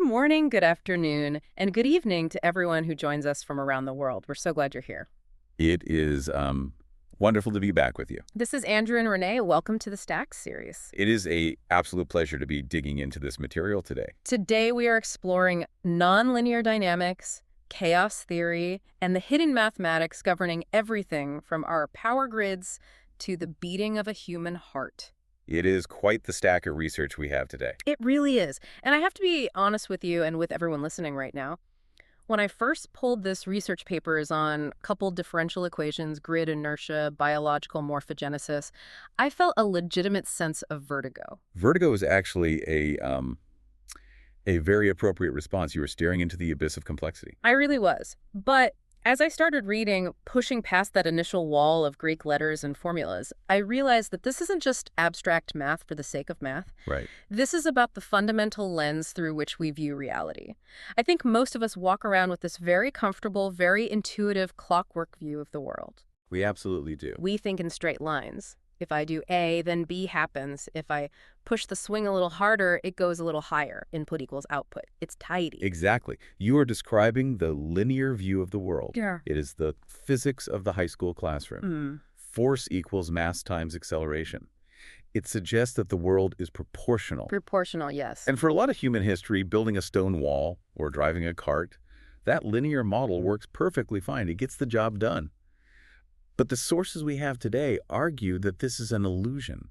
morning, good afternoon, and good evening to everyone who joins us from around the world. We're so glad you're here. It is wonderful to be back with you. This is Andrew and Renee. Welcome to the Stacks series. It is an absolute pleasure to be digging into this material today. Today we are exploring nonlinear dynamics, chaos theory, and the hidden mathematics governing everything from our power grids to the beating of a human heart. It is quite the stack of research we have today. It really is. And I have to be honest with you and with everyone listening right now. When I first pulled this research papers on coupled differential equations, grid inertia, biological morphogenesis, I felt a legitimate sense of vertigo. Vertigo is actually a very appropriate response. You were staring into the abyss of complexity. I really was. But as I started reading, pushing past that initial wall of Greek letters and formulas, I realized that this isn't just abstract math for the sake of math. Right. This is about the fundamental lens through which we view reality. I think most of us walk around with this very comfortable, very intuitive clockwork view of the world. We absolutely do. We think in straight lines. If I do A, then B happens. If I push the swing a little harder, it goes a little higher. Input equals output. It's tidy. Exactly. You are describing the linear view of the world. Yeah. It is the physics of the high school classroom. Force equals mass times acceleration. It suggests that the world is proportional. Proportional, yes. And for a lot of human history, building a stone wall or driving a cart, that linear model works perfectly fine. It gets the job done. But the sources we have today argue that this is an illusion.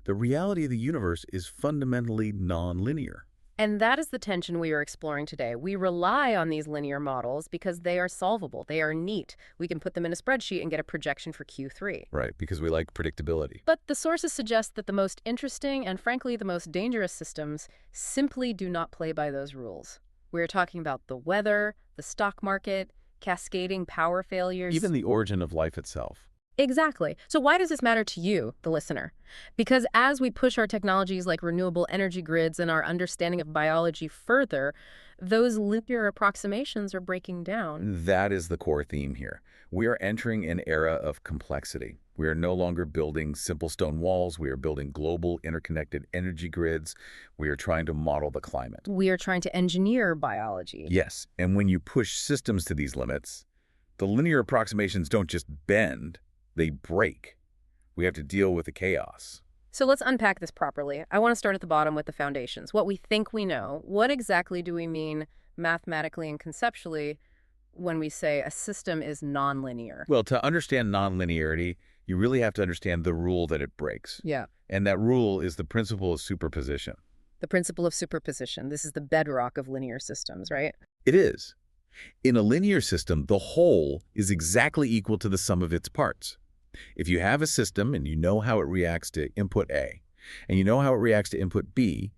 The reality of the universe is fundamentally nonlinear. And that is the tension we are exploring today. We rely on these linear models because they are solvable. They are neat. We can put them in a spreadsheet and get a projection for Q3. Right, because we like predictability. But the sources suggest that the most interesting and frankly the most dangerous systems simply do not play by those rules. We're talking about the weather, the stock market, cascading power failures. Even the origin of life itself. Exactly. So why does this matter to you, the listener? Because as we push our technologies like renewable energy grids and our understanding of biology further, those linear approximations are breaking down. That is the core theme here. We are entering an era of complexity. We are no longer building simple stone walls. We are building global interconnected energy grids. We are trying to model the climate. We are trying to engineer biology. Yes, and when you push systems to these limits, the linear approximations don't just bend, they break. We have to deal with the chaos. So let's unpack this properly. I want to start at the bottom with the foundations. What we think we know. What exactly do we mean mathematically and conceptually when we say a system is nonlinear? Well, to understand nonlinearity, you really have to understand the rule that it breaks. Yeah. And that rule is the principle of superposition. The principle of superposition. This is the bedrock of linear systems, right? It is. In a linear system, the whole is exactly equal to the sum of its parts. If you have a system and you know how it reacts to input A, and you know how it reacts to input B,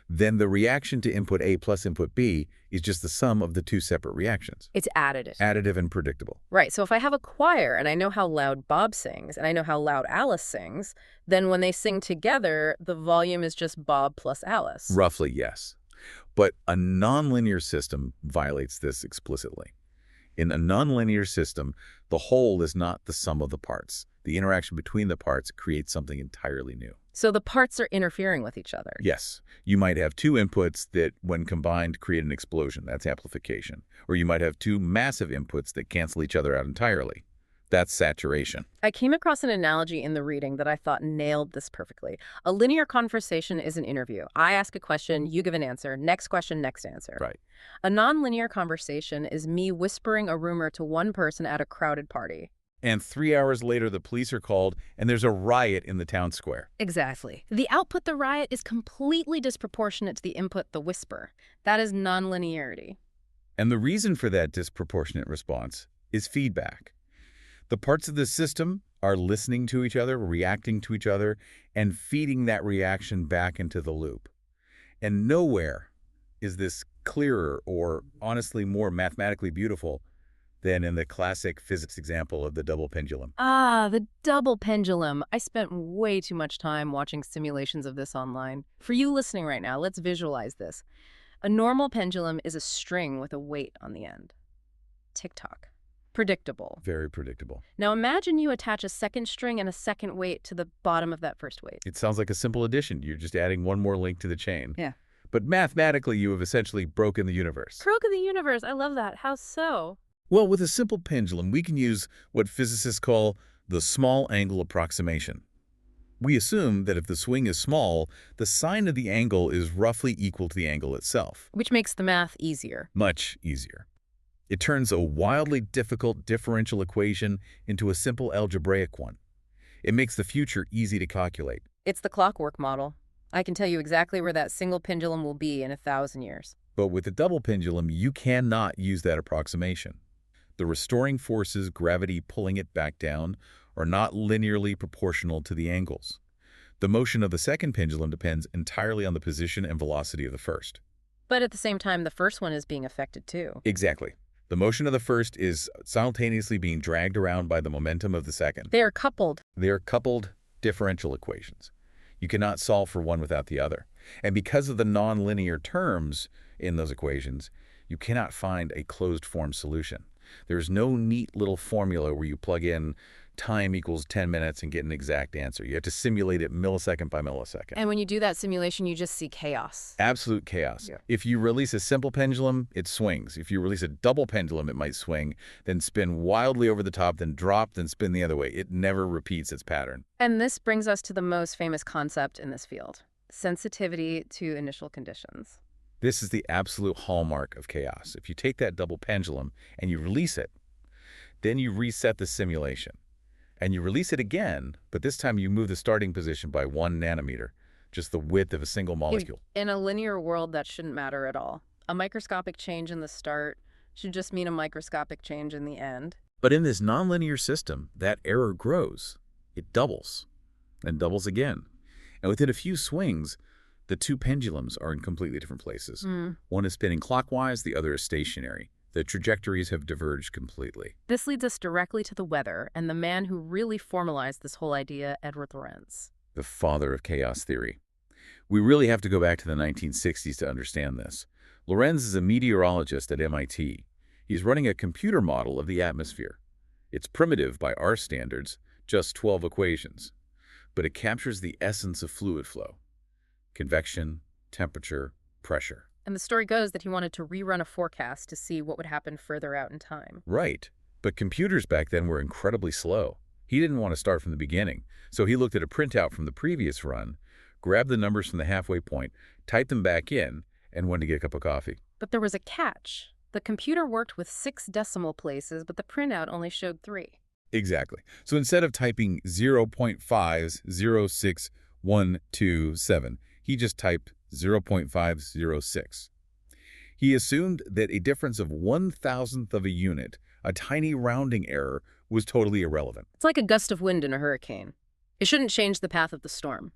then the reaction to input A plus input B is just the sum of the two separate reactions. It's additive. Additive and predictable. Right. So if I have a choir and I know how loud Bob sings and I know how loud Alice sings, then when they sing together, the volume is just Bob plus Alice. Roughly, yes. But a nonlinear system violates this explicitly. In a nonlinear system, the whole is not the sum of the parts. The interaction between the parts creates something entirely new. So the parts are interfering with each other. Yes. You might have two inputs that, when combined, create an explosion. That's amplification. Or you might have two massive inputs that cancel each other out entirely. That's saturation. I came across an analogy in the reading that I thought nailed this perfectly. A linear conversation is an interview. I ask a question, you give an answer. Next question, next answer. Right. A nonlinear conversation is me whispering a rumor to one person at a crowded party. And 3 hours later, the police are called, and there's a riot in the town square. Exactly. The output, the riot, is completely disproportionate to the input, the whisper. That is nonlinearity. And the reason for that disproportionate response is feedback. The parts of the system are listening to each other, reacting to each other, and feeding that reaction back into the loop. And nowhere is this clearer or honestly more mathematically beautiful than in the classic physics example of the double pendulum. Ah, the double pendulum. I spent way too much time watching simulations of this online. For you listening right now, let's visualize this. A normal pendulum is a string with a weight on the end. Tick-tock. Predictable. Very predictable. Now imagine you attach a second string and a second weight to the bottom of that first weight. It sounds like a simple addition. You're just adding one more link to the chain. Yeah. but mathematically you have essentially broken the universe. Croak of the universe. I love that. How so? Well, with a simple pendulum, we can use what physicists call the small angle approximation. We assume that if the swing is small, the sine of the angle is roughly equal to the angle itself. Which makes the math easier. Much easier. It turns a wildly difficult differential equation into a simple algebraic one. It makes the future easy to calculate. It's the clockwork model. I can tell you exactly where that single pendulum will be in 1,000 years. But with the double pendulum, you cannot use that approximation. The restoring forces, gravity pulling it back down, are not linearly proportional to the angles. The motion of the second pendulum depends entirely on the position and velocity of the first. But at the same time, the first one is being affected too. Exactly. The motion of the first is simultaneously being dragged around by the momentum of the second. They are coupled. They are coupled differential equations. You cannot solve for one without the other. And because of the nonlinear terms in those equations, you cannot find a closed-form solution. There's no neat little formula where you plug in time equals 10 minutes and get an exact answer. You have to simulate it millisecond by millisecond. And when you do that simulation, you just see chaos. Absolute chaos. Yeah. If you release a simple pendulum, it swings. If you release a double pendulum, it might swing, then spin wildly over the top, then drop, then spin the other way. It never repeats its pattern. And this brings us to the most famous concept in this field, sensitivity to initial conditions. This is the absolute hallmark of chaos. If you take that double pendulum and you release it, then you reset the simulation. And you release it again, but this time you move the starting position by 1 nanometer, just the width of a single molecule. In a linear world, that shouldn't matter at all. A microscopic change in the start should just mean a microscopic change in the end. But in this nonlinear system, that error grows. It doubles, and doubles again. And within a few swings, the two pendulums are in completely different places. One is spinning clockwise, the other is stationary. The trajectories have diverged completely. This leads us directly to the weather and the man who really formalized this whole idea, Edward Lorenz. The father of chaos theory. We really have to go back to the 1960s to understand this. Lorenz is a meteorologist at MIT. He's running a computer model of the atmosphere. It's primitive by our standards, just 12 equations. But it captures the essence of fluid flow. Convection, temperature, pressure. And the story goes that he wanted to rerun a forecast to see what would happen further out in time. Right. But computers back then were incredibly slow. He didn't want to start from the beginning, so he looked at a printout from the previous run, grabbed the numbers from the halfway point, typed them back in, and went to get a cup of coffee. But there was a catch. The computer worked with 6 decimal places, but the printout only showed 3. Exactly. So instead of typing 0.506127, he just typed 0.506. He assumed that a difference of 1,000th of a unit, a tiny rounding error, was totally irrelevant. It's like a gust of wind in a hurricane. It shouldn't change the path of the storm.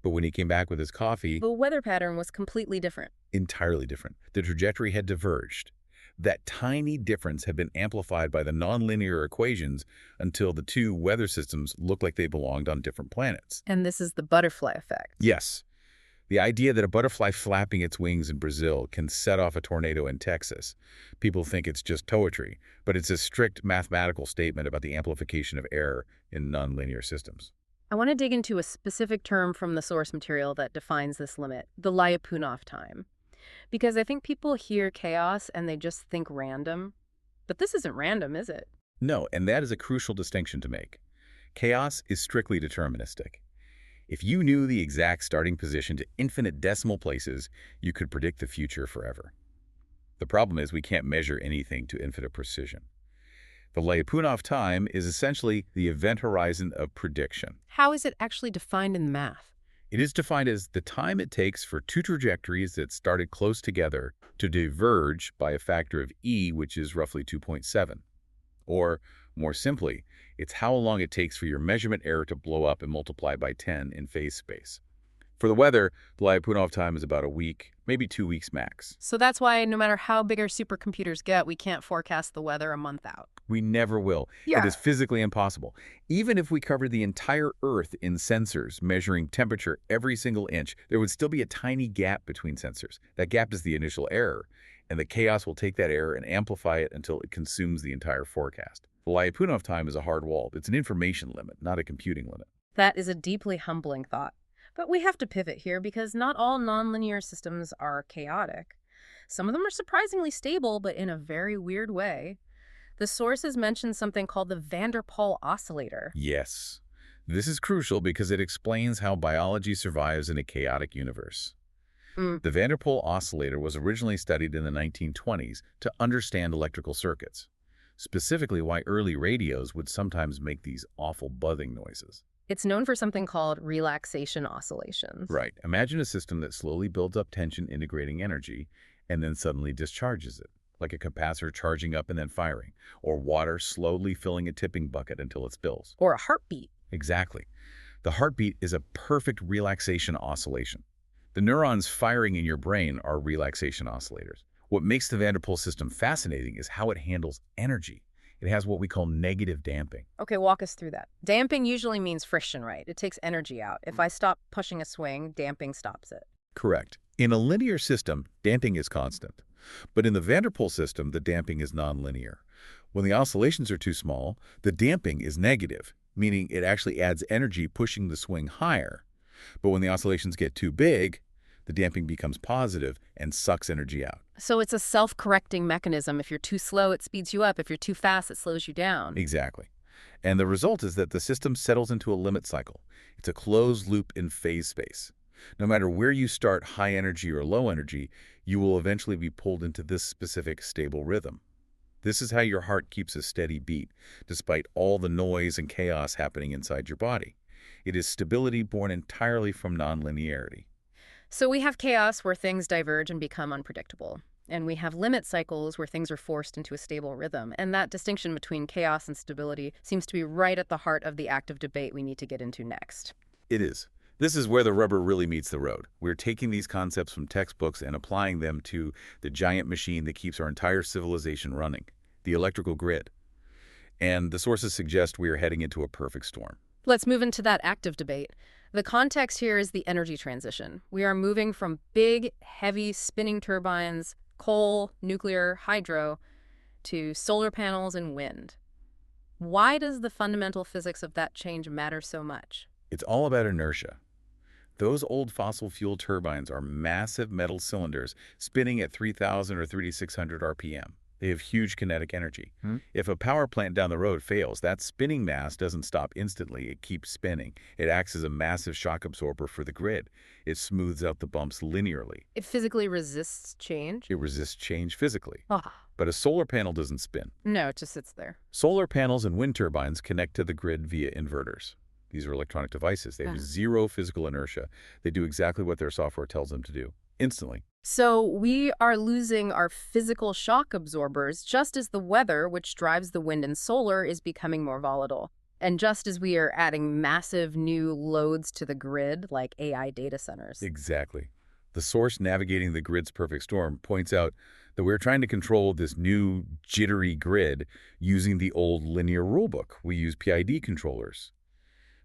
But when he came back with his coffee, The weather pattern was completely different. entirely different. The trajectory had diverged. That tiny difference had been amplified by the nonlinear equations until the two weather systems looked like they belonged on different planets. And this is the butterfly effect. Yes. The idea that a butterfly flapping its wings in Brazil can set off a tornado in Texas. People think it's just poetry, but it's a strict mathematical statement about the amplification of error in nonlinear systems. I want to dig into a specific term from the source material that defines this limit, the Lyapunov time. Because I think people hear chaos and they just think random. But this isn't random, is it? No, and that is a crucial distinction to make. Chaos is strictly deterministic. If you knew the exact starting position to infinite decimal places, you could predict the future forever. The problem is we can't measure anything to infinite precision. The Lyapunov time is essentially the event horizon of prediction. How is it actually defined in the math? It is defined as the time it takes for two trajectories that started close together to diverge by a factor of e, which is roughly 2.7. Or, more simply, it's how long it takes for your measurement error to blow up and multiply by 10 in phase space. For the weather, the Lyapunov time is about a week, maybe 2 weeks max. So that's why no matter how big our supercomputers get, we can't forecast the weather a month out. We never will. Yeah. It is physically impossible. Even if we covered the entire Earth in sensors measuring temperature every single inch, there would still be a tiny gap between sensors. That gap is the initial error, and the chaos will take that error and amplify it until it consumes the entire forecast. The Lyapunov time is a hard wall. It's an information limit, not a computing limit. That is a deeply humbling thought. But we have to pivot here because not all nonlinear systems are chaotic. Some of them are surprisingly stable, but in a very weird way. The sources mention something called the van der Pol oscillator. Yes. This is crucial because it explains how biology survives in a chaotic universe. Mm, The van der Pol oscillator was originally studied in the 1920s to understand electrical circuits, specifically why early radios would sometimes make these awful buzzing noises. It's known for something called relaxation oscillations. Right. Imagine a system that slowly builds up tension integrating energy and then suddenly discharges it, like a capacitor charging up and then firing, or water slowly filling a tipping bucket until it spills. Or a heartbeat. Exactly. The heartbeat is a perfect relaxation oscillation. The neurons firing in your brain are relaxation oscillators. What makes the van der Pol system fascinating is how it handles energy. It has what we call negative damping. Okay, walk us through that. Damping usually means friction, right? It takes energy out. If I stop pushing a swing, damping stops it. Correct. In a linear system, damping is constant. But in the van der Pol system, the damping is nonlinear. When the oscillations are too small, the damping is negative, meaning it actually adds energy pushing the swing higher. But when the oscillations get too big, the damping becomes positive and sucks energy out. So it's a self-correcting mechanism. If you're too slow, it speeds you up. If you're too fast, it slows you down. Exactly. And the result is that the system settles into a limit cycle. It's a closed loop in phase space. No matter where you start, high energy or low energy, you will eventually be pulled into this specific stable rhythm. This is how your heart keeps a steady beat, despite all the noise and chaos happening inside your body. It is stability born entirely from nonlinearity. So we have chaos where things diverge and become unpredictable. And we have limit cycles where things are forced into a stable rhythm. And that distinction between chaos and stability seems to be right at the heart of the active debate we need to get into next. It is. This is where the rubber really meets the road. We're taking these concepts from textbooks and applying them to the giant machine that keeps our entire civilization running, the electrical grid. And the sources suggest we are heading into a perfect storm. Let's move into that active debate. The context here is the energy transition. We are moving from big, heavy spinning turbines, coal, nuclear, hydro, to solar panels and wind. Why does the fundamental physics of that change matter so much? It's all about inertia. Those old fossil fuel turbines are massive metal cylinders spinning at 3,000 or 3,600 RPM. They have huge kinetic energy. If a power plant down the road fails, that spinning mass doesn't stop instantly. It keeps spinning. It acts as a massive shock absorber for the grid. It smooths out the bumps linearly. It physically resists change? It resists change physically. Ah, But a solar panel doesn't spin. no, it just sits there. Solar panels and wind turbines connect to the grid via inverters. These are electronic devices. They have zero physical inertia. They do exactly what their software tells them to do, instantly. So we are losing our physical shock absorbers just as the weather, which drives the wind and solar, is becoming more volatile. And just as we are adding massive new loads to the grid, like AI data centers. Exactly. The source navigating the grid's perfect storm points out that we're trying to control this new jittery grid using the old linear rulebook. We use PID controllers.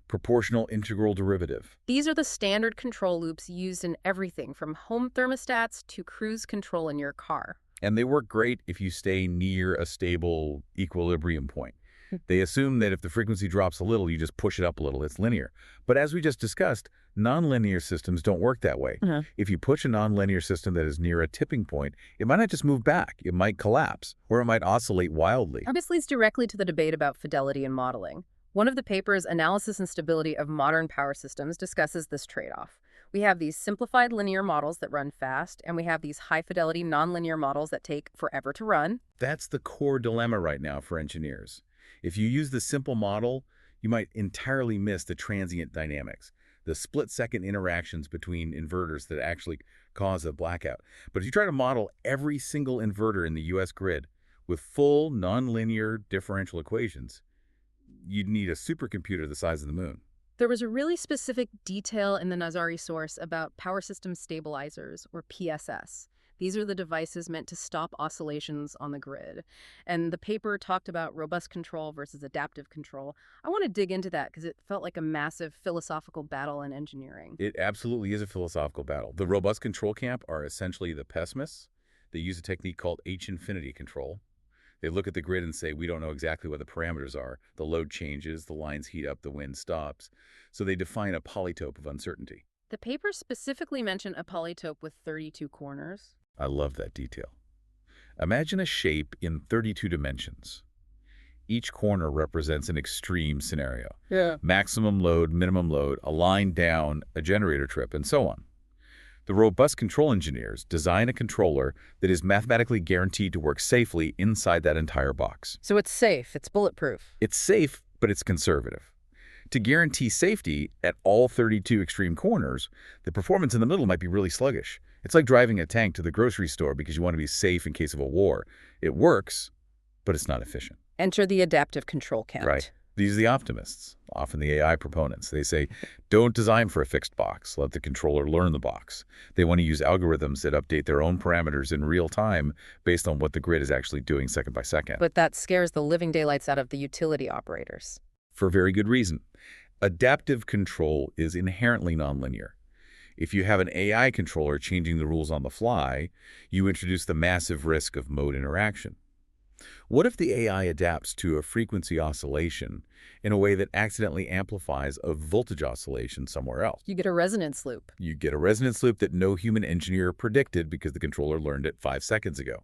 Proportional integral derivative. These are the standard control loops used in everything from home thermostats to cruise control in your car. And they work great if you stay near a stable equilibrium point. They assume that if the frequency drops a little, you just push it up a little. It's linear. But as we just discussed, nonlinear systems don't work that way. If you push a nonlinear system that is near a tipping point, it might not just move back. It might collapse, or it might oscillate wildly. This leads directly to the debate about fidelity and modeling. One of the paper's Analysis and Stability of Modern Power Systems discusses this trade-off. We have these simplified linear models that run fast, and we have these high-fidelity nonlinear models that take forever to run. That's the core dilemma right now for engineers. If you use the simple model, you might entirely miss the transient dynamics, the split-second interactions between inverters that actually cause a blackout. But if you try to model every single inverter in the U.S. grid with full nonlinear differential equations, you'd need a supercomputer the size of the moon. There was a really specific detail in the Nazari source about power system stabilizers, or PSS. These are the devices meant to stop oscillations on the grid. And the paper talked about robust control versus adaptive control. I want to dig into that because it felt like a massive philosophical battle in engineering. It absolutely is a philosophical battle. The robust control camp are essentially the pessimists. They use a technique called H-infinity control. They look at the grid and say, we don't know exactly what the parameters are. The load changes, the lines heat up, the wind stops. So they define a polytope of uncertainty. The paper specifically mentioned a polytope with 32 corners. I love that detail. Imagine a shape in 32 dimensions. Each corner represents an extreme scenario. Yeah. Maximum load, minimum load, a line down, a generator trip, and so on. The robust control engineers design a controller that is mathematically guaranteed to work safely inside that entire box. So it's safe, it's bulletproof. It's safe, but it's conservative. To guarantee safety at all 32 extreme corners, the performance in the middle might be really sluggish. It's like driving a tank to the grocery store because you want to be safe in case of a war. It works, but it's not efficient. Enter the adaptive control camp. Right. These are the optimists, often the AI proponents. They say, don't design for a fixed box. Let the controller learn the box. They want to use algorithms that update their own parameters in real time based on what the grid is actually doing second by second. But that scares the living daylights out of the utility operators. For very good reason. Adaptive control is inherently nonlinear. If you have an AI controller changing the rules on the fly, you introduce the massive risk of mode interaction. What if the AI adapts to a frequency oscillation in a way that accidentally amplifies a voltage oscillation somewhere else? You get a resonance loop. You get a resonance loop that no human engineer predicted because the controller learned it 5 seconds ago.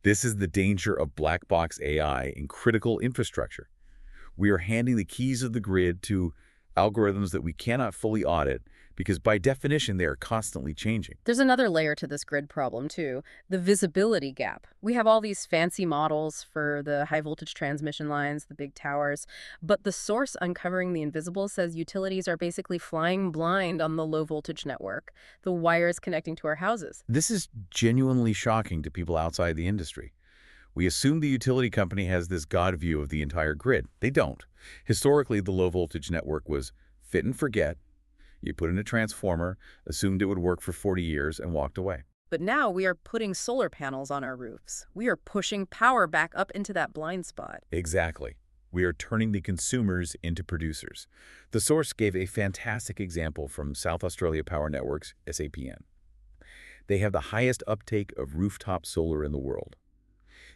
This is the danger of black box AI in critical infrastructure. We are handing the keys of the grid to algorithms that we cannot fully audit because by definition they are constantly changing. There's another layer to this grid problem too, the visibility gap. We have all these fancy models for the high voltage transmission lines, the big towers, but the source uncovering the invisible says utilities are basically flying blind on the low voltage network, the wires connecting to our houses. This is genuinely shocking to people outside the industry. We assume the utility company has this God view of the entire grid. They don't. Historically, the low-voltage network was fit and forget. You put in a transformer, assumed it would work for 40 years, and walked away. But now we are putting solar panels on our roofs. We are pushing power back up into that blind spot. Exactly. We are turning the consumers into producers. The source gave a fantastic example from South Australia Power Networks, SAPN. They have the highest uptake of rooftop solar in the world.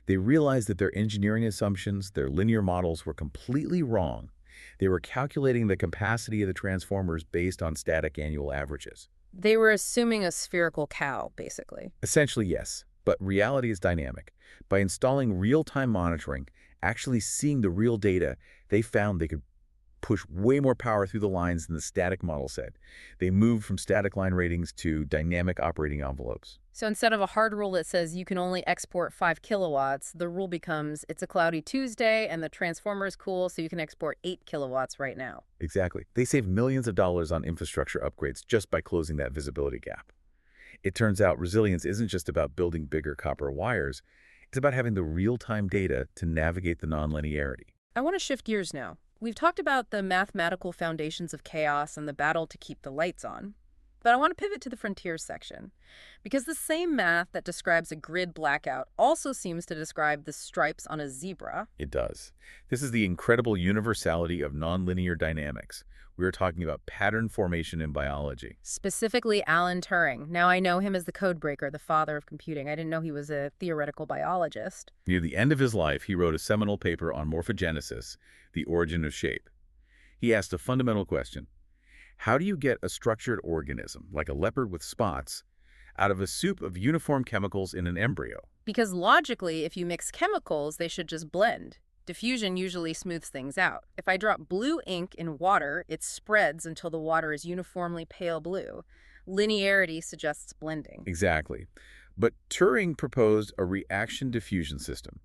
They realized that their engineering assumptions, their linear models were completely wrong. They were calculating the capacity of the transformers based on static annual averages. They were assuming a spherical cow, basically. Essentially, yes, but reality is dynamic. By installing real-time monitoring, actually seeing the real data, they found they could push way more power through the lines than the static model said. They moved from static line ratings to dynamic operating envelopes. So instead of a hard rule that says you can only export 5 kilowatts, the rule becomes it's a cloudy Tuesday and the transformer is cool, so you can export 8 kilowatts right now. Exactly. They saved millions of dollars on infrastructure upgrades just by closing that visibility gap. It turns out resilience isn't just about building bigger copper wires. It's about having the real-time data to navigate the nonlinearity. I want to shift gears now. We've talked about the mathematical foundations of chaos and the battle to keep the lights on. But I want to pivot to the frontiers section, because the same math that describes a grid blackout also seems to describe the stripes on a zebra. It does. This is the incredible universality of nonlinear dynamics. We are talking about pattern formation in biology. Specifically Alan Turing. Now I know him as the codebreaker, the father of computing. I didn't know he was a theoretical biologist. Near the end of his life, he wrote a seminal paper on morphogenesis, the origin of shape. He asked a fundamental question. How do you get a structured organism, like a leopard with spots, out of a soup of uniform chemicals in an embryo? Because logically, if you mix chemicals, they should just blend. Diffusion usually smooths things out. If I drop blue ink in water, it spreads until the water is uniformly pale blue. Linearity suggests blending. Exactly. But Turing proposed a reaction diffusion system.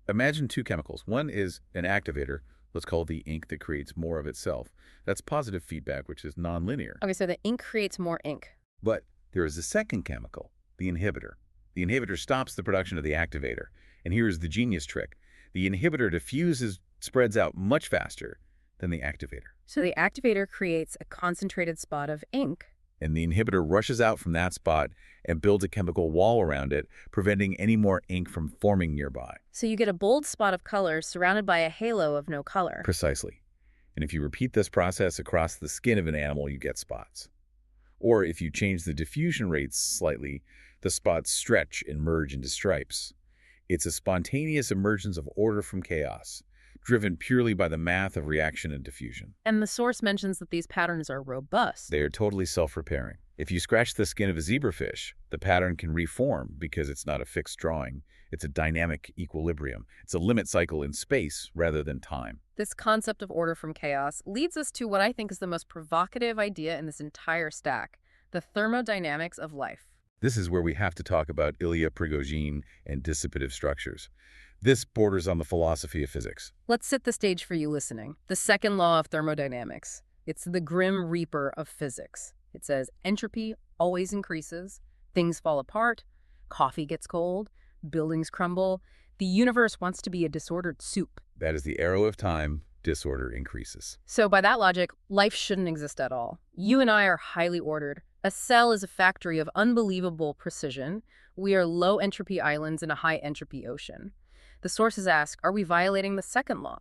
Imagine 2 chemicals. One is an activator. Let's call it the ink that creates more of itself. That's positive feedback, which is nonlinear. Okay, so the ink creates more ink. But there is a second chemical, the inhibitor. The inhibitor stops the production of the activator. And here's the genius trick. The inhibitor diffuses, spreads out much faster than the activator. So the activator creates a concentrated spot of ink. And the inhibitor rushes out from that spot and builds a chemical wall around it, preventing any more ink from forming nearby. So you get a bold spot of color surrounded by a halo of no color. Precisely. And if you repeat this process across the skin of an animal, you get spots. Or if you change the diffusion rates slightly, the spots stretch and merge into stripes. It's a spontaneous emergence of order from chaos. driven purely by the math of reaction and diffusion. And the source mentions that these patterns are robust. They are totally self-repairing. If you scratch the skin of a zebrafish, the pattern can reform because it's not a fixed drawing. It's a dynamic equilibrium. It's a limit cycle in space rather than time. This concept of order from chaos leads us to what I think is the most provocative idea in this entire stack, the thermodynamics of life. This is where we have to talk about Ilya Prigogine and dissipative structures. This borders on the philosophy of physics. Let's set the stage for you listening. The second law of thermodynamics. It's the grim reaper of physics. It says entropy always increases, things fall apart, coffee gets cold, buildings crumble. The universe wants to be a disordered soup. That is the arrow of time. Disorder increases. So by that logic, life shouldn't exist at all. You and I are highly ordered. A cell is a factory of unbelievable precision. We are low entropy islands in a high entropy ocean. The sources ask, are we violating the second law?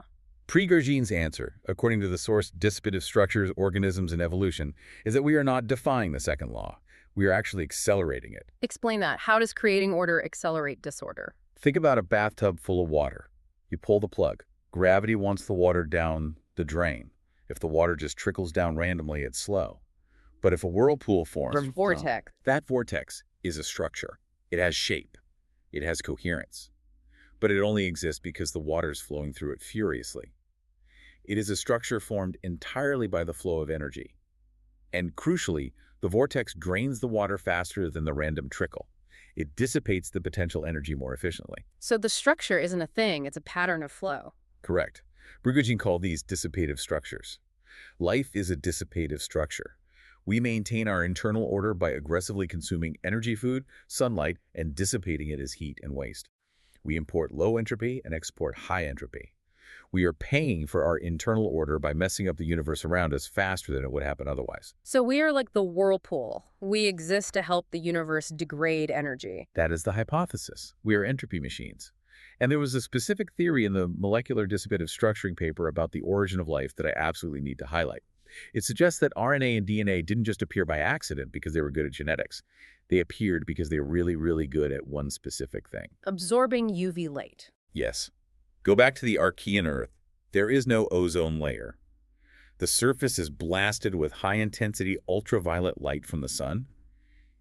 Prigogine's answer, according to the source Dissipative Structures, Organisms, and Evolution, is that we are not defying the second law. We are actually accelerating it. Explain that. How does creating order accelerate disorder? Think about a bathtub full of water. You pull the plug. Gravity wants the water down the drain. If the water just trickles down randomly, it's slow. But if a whirlpool forms, Or vortex. that vortex is a structure. It has shape. It has coherence. But it only exists because the water is flowing through it furiously. It is a structure formed entirely by the flow of energy. And crucially, the vortex drains the water faster than the random trickle. It dissipates the potential energy more efficiently. So the structure isn't a thing, it's a pattern of flow. Correct. Prigogine called these dissipative structures. Life is a dissipative structure. We maintain our internal order by aggressively consuming energy food, sunlight, and dissipating it as heat and waste. We import low entropy and export high entropy. We are paying for our internal order by messing up the universe around us faster than it would happen otherwise. So we are like the whirlpool. We exist to help the universe degrade energy. That is the hypothesis. We are entropy machines. And there was a specific theory in the molecular dissipative structuring paper about the origin of life that I absolutely need to highlight. It suggests that RNA and DNA didn't just appear by accident because they were good at genetics. They appeared because they were really, really good at one specific thing. Absorbing UV light. Yes. Go back to the Archean Earth. There is no ozone layer. The surface is blasted with high-intensity ultraviolet light from the sun.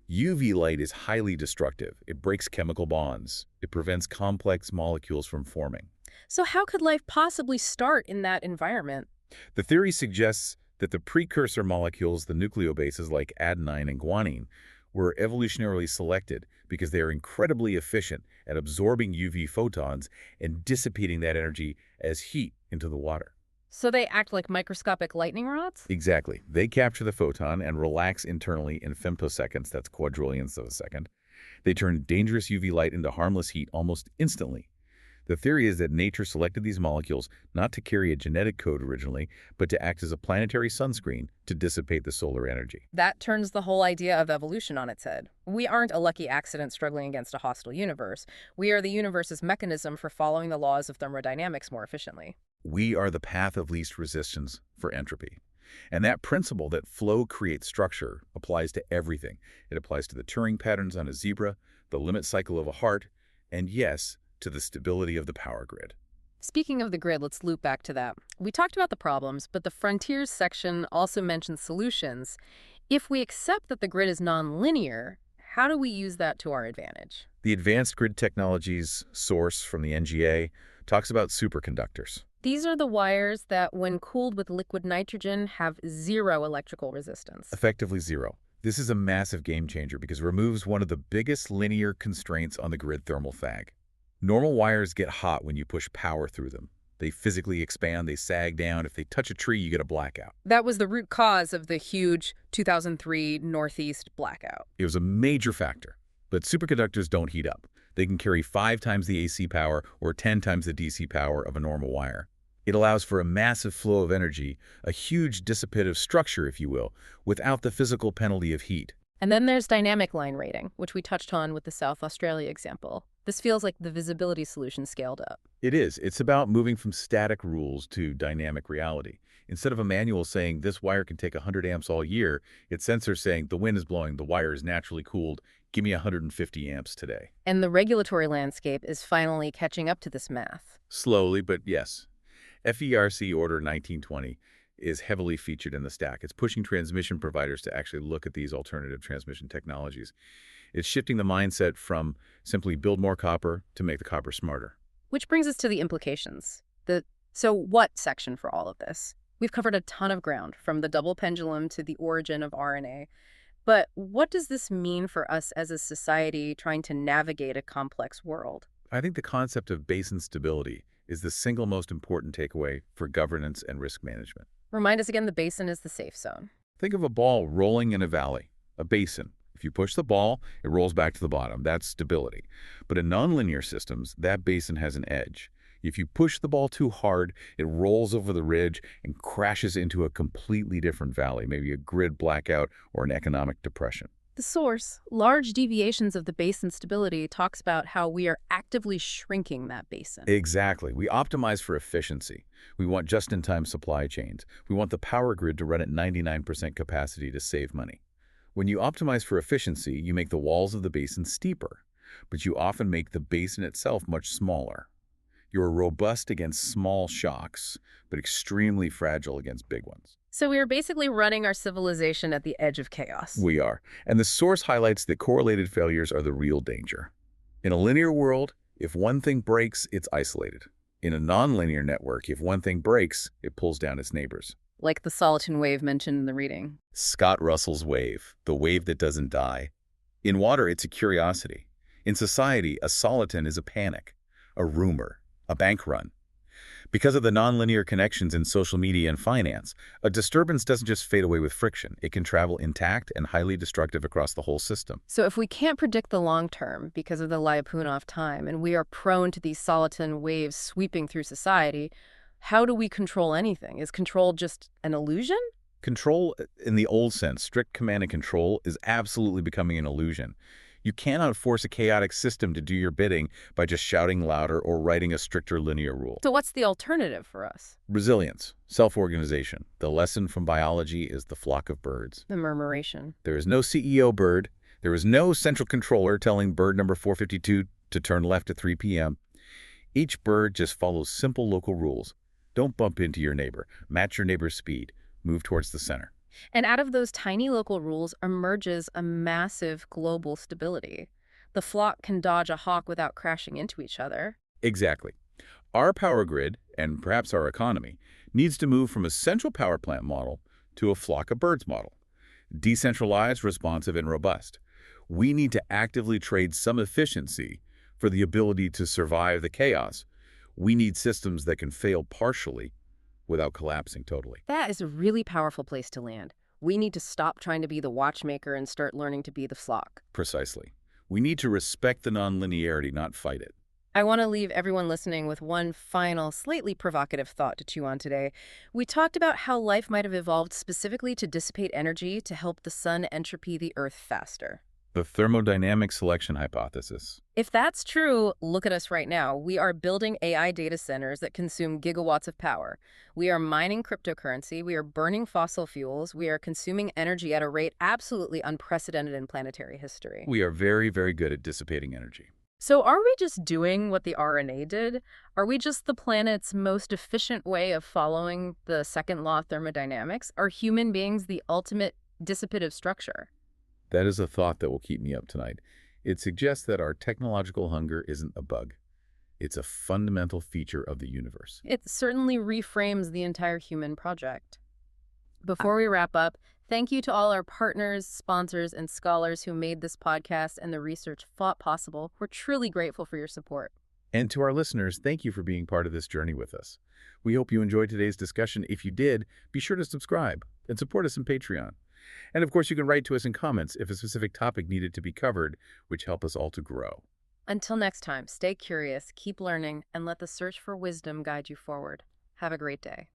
UV light is highly destructive. It breaks chemical bonds. It prevents complex molecules from forming. So how could life possibly start in that environment? The theory suggests that the precursor molecules, the nucleobases like adenine and guanine, were evolutionarily selected because they are incredibly efficient at absorbing UV photons and dissipating that energy as heat into the water. So they act like microscopic lightning rods? Exactly. They capture the photon and relax internally in femtoseconds, that's quadrillionths of a second. They turn dangerous UV light into harmless heat almost instantly. The theory is that nature selected these molecules not to carry a genetic code originally, but to act as a planetary sunscreen to dissipate the solar energy. That turns the whole idea of evolution on its head. We aren't a lucky accident struggling against a hostile universe. We are the universe's mechanism for following the laws of thermodynamics more efficiently. We are the path of least resistance for entropy. And that principle that flow creates structure applies to everything. It applies to the Turing patterns on a zebra, the limit cycle of a heart, and yes, to the stability of the power grid. Speaking of the grid, let's loop back to that. We talked about the problems, but the frontiers section also mentions solutions. If we accept that the grid is nonlinear, how do we use that to our advantage? The Advanced Grid Technologies source from the NGA talks about superconductors. These are the wires that, when cooled with liquid nitrogen, have zero electrical resistance. Effectively zero. This is a massive game changer because it removes one of the biggest linear constraints on the grid thermal fag. Normal wires get hot when you push power through them. They physically expand, they sag down. If they touch a tree, you get a blackout. That was the root cause of the huge 2003 Northeast blackout. It was a major factor. But superconductors don't heat up. They can carry 5 times the AC power or 10 times the DC power of a normal wire. It allows for a massive flow of energy, a huge dissipative structure, if you will, without the physical penalty of heat. And then there's dynamic line rating, which we touched on with the South Australia example. This feels like the visibility solution scaled up. It is. It's about moving from static rules to dynamic reality. Instead of a manual saying this wire can take 100 amps all year, it's sensors saying the wind is blowing, the wire is naturally cooled, give me 150 amps today. And the regulatory landscape is finally catching up to this math. Slowly, but yes. FERC Order 1920 is heavily featured in the stack. It's pushing transmission providers to actually look at these alternative transmission technologies. It's shifting the mindset from simply build more copper to make the copper smarter. Which brings us to the implications. The so what section for all of this? We've covered a ton of ground, from the double pendulum to the origin of RNA. But what does this mean for us as a society trying to navigate a complex world? I think the concept of basin stability is the single most important takeaway for governance and risk management. Remind us again, the basin is the safe zone. Think of a ball rolling in a valley, a basin. If you push the ball, it rolls back to the bottom. That's stability. But in nonlinear systems, that basin has an edge. If you push the ball too hard, it rolls over the ridge and crashes into a completely different valley, maybe a grid blackout or an economic depression. The source, large deviations of the basin stability, talks about how we are actively shrinking that basin. Exactly. We optimize for efficiency. We want just-in-time supply chains. We want the power grid to run at 99% capacity to save money. When you optimize for efficiency, you make the walls of the basin steeper, but you often make the basin itself much smaller. You're robust against small shocks, but extremely fragile against big ones. So we are basically running our civilization at the edge of chaos. We are. And the source highlights that correlated failures are the real danger. In a linear world, if one thing breaks, it's isolated. In a nonlinear network, if one thing breaks, it pulls down its neighbors. Like the soliton wave mentioned in the reading. Scott Russell's wave, the wave that doesn't die. In water, it's a curiosity. In society, a soliton is a panic, a rumor, a bank run. Because of the nonlinear connections in social media and finance, a disturbance doesn't just fade away with friction. It can travel intact and highly destructive across the whole system. So if we can't predict the long term because of the Lyapunov time, and we are prone to these soliton waves sweeping through society, how do we control anything? Is control just an illusion? Control, in the old sense, strict command and control, is absolutely becoming an illusion. You cannot force a chaotic system to do your bidding by just shouting louder or writing a stricter linear rule. So what's the alternative for us? Resilience, self-organization. The lesson from biology is the flock of birds. The murmuration. There is no CEO bird. There is no central controller telling bird number 452 to turn left at 3 p.m. Each bird just follows simple local rules. Don't bump into your neighbor. Match your neighbor's speed. Move towards the center. And out of those tiny local rules emerges a massive global stability. The flock can dodge a hawk without crashing into each other. Exactly. Our power grid, and perhaps our economy, needs to move from a central power plant model to a flock of birds model. Decentralized, responsive, and robust. We need to actively trade some efficiency for the ability to survive the chaos. We need systems that can fail partially without collapsing totally. That is a really powerful place to land. We need to stop trying to be the watchmaker and start learning to be the flock. Precisely. We need to respect the nonlinearity, not fight it. I want to leave everyone listening with one final, slightly provocative thought to chew on today. We talked about how life might have evolved specifically to dissipate energy to help the sun entropy the Earth faster. The thermodynamic selection hypothesis. If that's true, look at us right now. We are building AI data centers that consume gigawatts of power. We are mining cryptocurrency. We are burning fossil fuels. We are consuming energy at a rate absolutely unprecedented in planetary history. We are very, very good at dissipating energy. So are we just doing what the RNA did? Are we just the planet's most efficient way of following the second law of thermodynamics? Are human beings the ultimate dissipative structure? That is a thought that will keep me up tonight. It suggests that our technological hunger isn't a bug. It's a fundamental feature of the universe. It certainly reframes the entire human project. Before we wrap up, thank you to all our partners, sponsors, and scholars who made this podcast and the research thought possible. We're truly grateful for your support. And to our listeners, thank you for being part of this journey with us. We hope you enjoyed today's discussion. If you did, be sure to subscribe and support us on Patreon. And of course, you can write to us in comments if a specific topic needed to be covered, which help us all to grow. Until next time, stay curious, keep learning, and let the search for wisdom guide you forward. Have a great day.